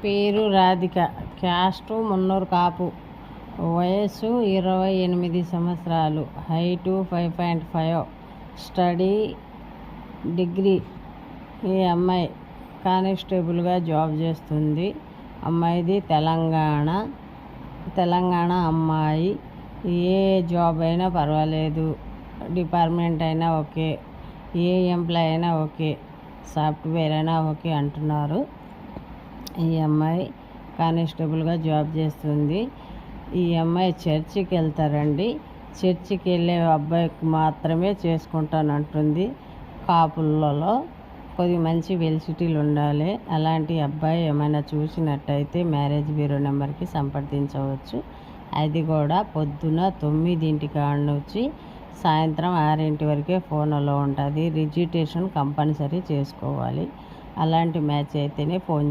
పేరు రాధిక, క్యాస్టు మున్నూరు కాపు, వయస్సు 28 సంవత్సరాలు, హైటు 5.5, స్టడీ డిగ్రీ. ఈ అమ్మాయి కానిస్టేబుల్గా జాబ్ చేస్తుంది. అమ్మాయిది తెలంగాణ అమ్మాయి. ఏ జాబ్ అయినా పర్వాలేదు, డిపార్ట్మెంట్ అయినా ఓకే, ఏ ఎంప్లాయ్ అయినా ఓకే, సాఫ్ట్వేర్ అయినా ఓకే అంటున్నారు. ఈ అమ్మాయి కానిస్టేబుల్గా జాబ్ చేస్తుంది. ఈ అమ్మాయి చర్చికి వెళ్తారండి. చర్చికి వెళ్ళే అబ్బాయికి మాత్రమే చేసుకుంటానంటుంది. కాపులలో కొద్ది మంచి వెలిసిటీలు ఉండాలి. అలాంటి అబ్బాయి ఏమైనా చూసినట్టయితే మ్యారేజ్ బ్యూరో నెంబర్కి సంప్రదించవచ్చు. అది కూడా పొద్దున 9 కాడ నుంచి సాయంత్రం 6 వరకే ఫోన్లో ఉంటుంది. రిజిస్ట్రేషన్ కంపల్సరీ చేసుకోవాలి. అలాంటి మ్యాచ్ అయితేనే ఫోన్